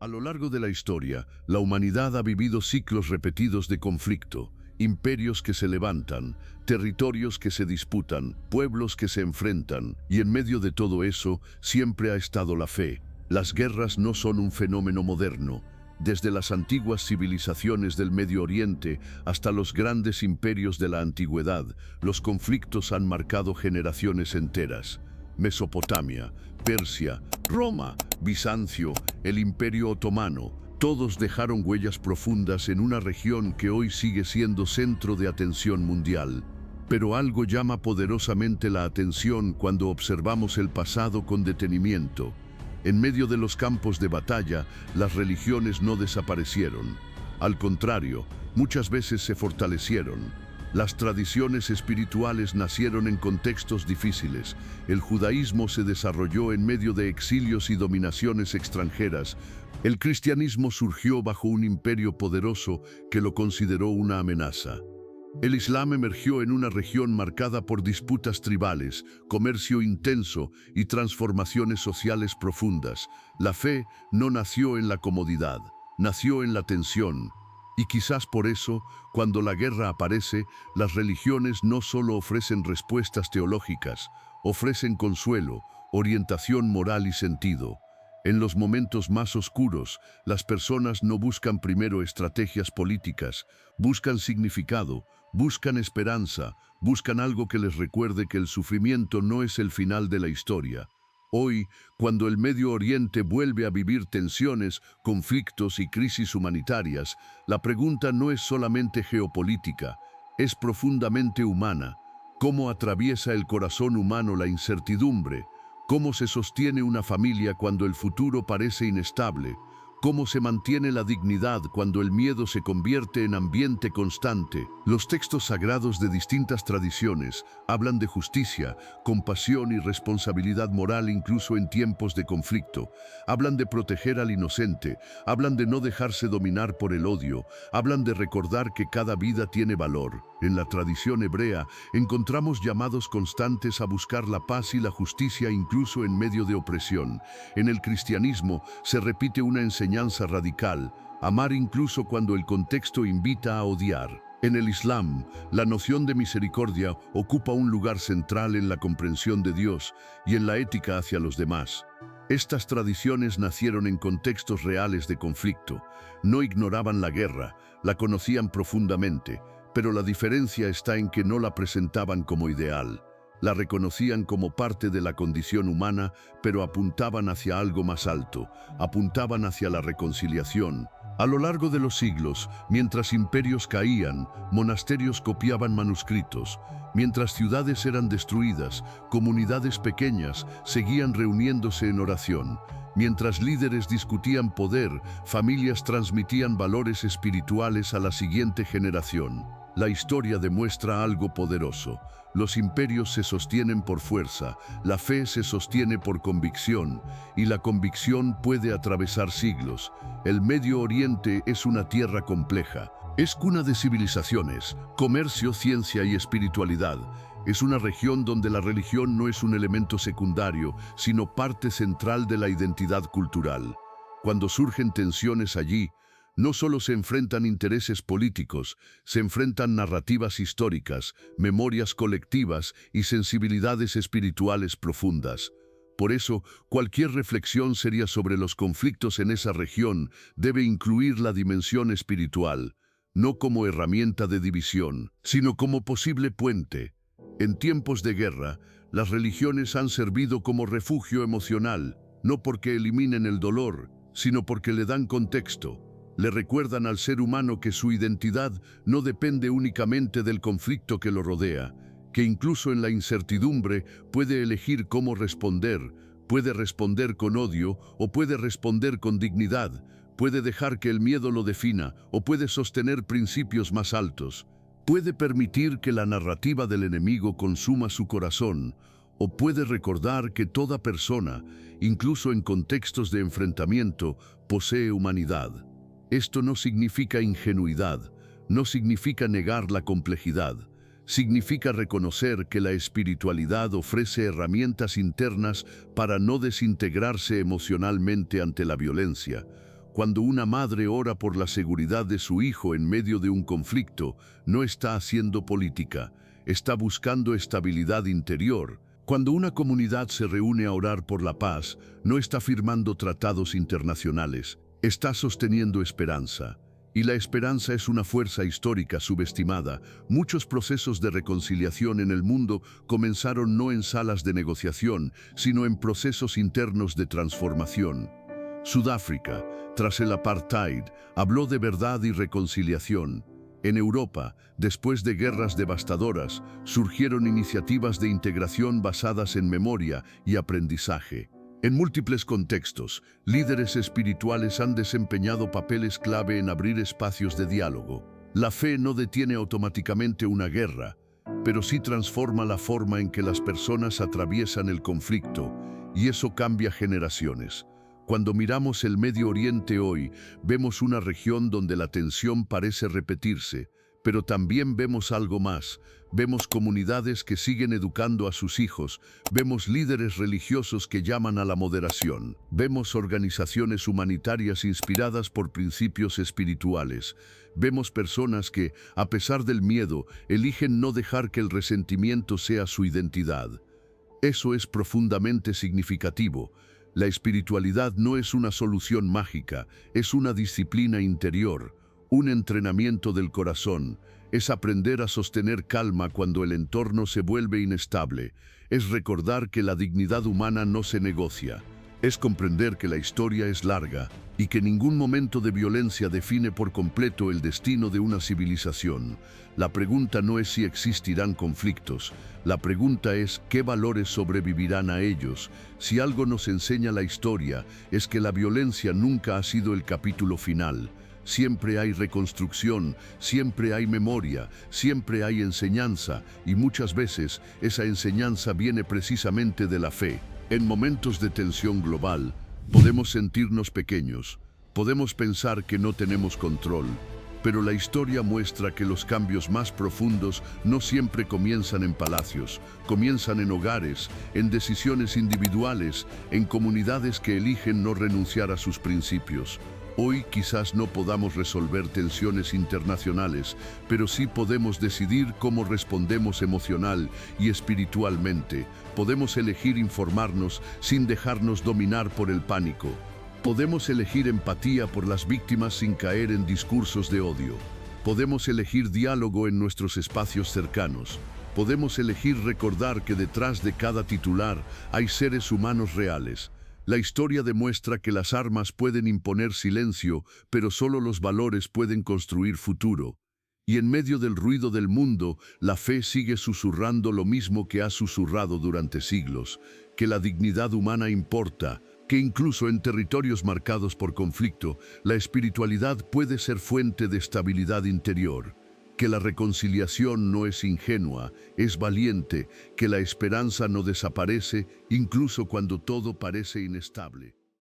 A lo largo de la historia, la humanidad ha vivido ciclos repetidos de conflicto, imperios que se levantan, territorios que se disputan, pueblos que se enfrentan, y en medio de todo eso siempre ha estado la fe. Las guerras no son un fenómeno moderno. Desde las antiguas civilizaciones del Medio Oriente hasta los grandes imperios de la antigüedad, los conflictos han marcado generaciones enteras. Mesopotamia, Persia, Roma, Bizancio, el Imperio Otomano, todos dejaron huellas profundas en una región que hoy sigue siendo centro de atención mundial. Pero algo llama poderosamente la atención cuando observamos el pasado con detenimiento. En medio de los campos de batalla, las religiones no desaparecieron. Al contrario, muchas veces se fortalecieron. Las tradiciones espirituales nacieron en contextos difíciles. El judaísmo se desarrolló en medio de exilios y dominaciones extranjeras. El cristianismo surgió bajo un imperio poderoso que lo consideró una amenaza. El Islam emergió en una región marcada por disputas tribales, comercio intenso y transformaciones sociales profundas. La fe no nació en la comodidad, nació en la tensión. Y quizás por eso, cuando la guerra aparece, las religiones no solo ofrecen respuestas teológicas, ofrecen consuelo, orientación moral y sentido. En los momentos más oscuros, las personas no buscan primero estrategias políticas, buscan significado, buscan esperanza, buscan algo que les recuerde que el sufrimiento no es el final de la historia. Hoy, cuando el Medio Oriente vuelve a vivir tensiones, conflictos y crisis humanitarias, la pregunta no es solamente geopolítica, es profundamente humana. ¿Cómo atraviesa el corazón humano la incertidumbre? ¿Cómo se sostiene una familia cuando el futuro parece inestable? ¿Cómo se mantiene la dignidad cuando el miedo se convierte en ambiente constante? Los textos sagrados de distintas tradiciones hablan de justicia, compasión y responsabilidad moral incluso en tiempos de conflicto. Hablan de proteger al inocente, hablan de no dejarse dominar por el odio, hablan de recordar que cada vida tiene valor. En la tradición hebrea encontramos llamados constantes a buscar la paz y la justicia incluso en medio de opresión. En el cristianismo se repite una enseñanza radical, amar incluso cuando el contexto invita a odiar. En el Islam, la noción de misericordia ocupa un lugar central en la comprensión de Dios y en la ética hacia los demás. Estas tradiciones nacieron en contextos reales de conflicto. No ignoraban la guerra, la conocían profundamente, pero la diferencia está en que no la presentaban como ideal. La reconocían como parte de la condición humana, pero apuntaban hacia algo más alto, apuntaban hacia la reconciliación. A lo largo de los siglos, mientras imperios caían, monasterios copiaban manuscritos. Mientras ciudades eran destruidas, comunidades pequeñas seguían reuniéndose en oración. Mientras líderes discutían poder, familias transmitían valores espirituales a la siguiente generación. La historia demuestra algo poderoso. Los imperios se sostienen por fuerza, la fe se sostiene por convicción, y la convicción puede atravesar siglos. El Medio Oriente es una tierra compleja. Es cuna de civilizaciones, comercio, ciencia y espiritualidad. Es una región donde la religión no es un elemento secundario, sino parte central de la identidad cultural. Cuando surgen tensiones allí, no solo se enfrentan intereses políticos, se enfrentan narrativas históricas, memorias colectivas y sensibilidades espirituales profundas. Por eso, cualquier reflexión seria sobre los conflictos en esa región debe incluir la dimensión espiritual, no como herramienta de división, sino como posible puente. En tiempos de guerra, las religiones han servido como refugio emocional, no porque eliminen el dolor, sino porque le dan contexto. Le recuerdan al ser humano que su identidad no depende únicamente del conflicto que lo rodea, que incluso en la incertidumbre puede elegir cómo responder, puede responder con odio o puede responder con dignidad, puede dejar que el miedo lo defina o puede sostener principios más altos, puede permitir que la narrativa del enemigo consuma su corazón o puede recordar que toda persona, incluso en contextos de enfrentamiento, posee humanidad. Esto no significa ingenuidad, no significa negar la complejidad, significa reconocer que la espiritualidad ofrece herramientas internas para no desintegrarse emocionalmente ante la violencia. Cuando una madre ora por la seguridad de su hijo en medio de un conflicto, no está haciendo política, está buscando estabilidad interior. Cuando una comunidad se reúne a orar por la paz, no está firmando tratados internacionales, está sosteniendo esperanza. Y la esperanza es una fuerza histórica subestimada. Muchos procesos de reconciliación en el mundo comenzaron no en salas de negociación, sino en procesos internos de transformación. Sudáfrica, tras el apartheid, habló de verdad y reconciliación. En Europa, después de guerras devastadoras, surgieron iniciativas de integración basadas en memoria y aprendizaje. En múltiples contextos, líderes espirituales han desempeñado papeles clave en abrir espacios de diálogo. La fe no detiene automáticamente una guerra, pero sí transforma la forma en que las personas atraviesan el conflicto, y eso cambia generaciones. Cuando miramos el Medio Oriente hoy, vemos una región donde la tensión parece repetirse, pero también vemos algo más. Vemos comunidades que siguen educando a sus hijos, vemos líderes religiosos que llaman a la moderación, vemos organizaciones humanitarias inspiradas por principios espirituales, vemos personas que, a pesar del miedo, eligen no dejar que el resentimiento sea su identidad. Eso es profundamente significativo. La espiritualidad no es una solución mágica, es una disciplina interior, un entrenamiento del corazón. Es aprender a sostener calma cuando el entorno se vuelve inestable. Es recordar que la dignidad humana no se negocia. Es comprender que la historia es larga y que ningún momento de violencia define por completo el destino de una civilización. La pregunta no es si existirán conflictos. La pregunta es qué valores sobrevivirán a ellos. Si algo nos enseña la historia, es que la violencia nunca ha sido el capítulo final. Siempre hay reconstrucción, siempre hay memoria, siempre hay enseñanza, y muchas veces esa enseñanza viene precisamente de la fe. En momentos de tensión global, podemos sentirnos pequeños, podemos pensar que no tenemos control, pero la historia muestra que los cambios más profundos no siempre comienzan en palacios, comienzan en hogares, en decisiones individuales, en comunidades que eligen no renunciar a sus principios. Hoy quizás no podamos resolver tensiones internacionales, pero sí podemos decidir cómo respondemos emocional y espiritualmente. Podemos elegir informarnos sin dejarnos dominar por el pánico. Podemos elegir empatía por las víctimas sin caer en discursos de odio. Podemos elegir diálogo en nuestros espacios cercanos. Podemos elegir recordar que detrás de cada titular hay seres humanos reales. La historia demuestra que las armas pueden imponer silencio, pero solo los valores pueden construir futuro. Y en medio del ruido del mundo, la fe sigue susurrando lo mismo que ha susurrado durante siglos, que la dignidad humana importa, que incluso en territorios marcados por conflicto, la espiritualidad puede ser fuente de estabilidad interior. Que la reconciliación no es ingenua, es valiente, que la esperanza no desaparece incluso cuando todo parece inestable.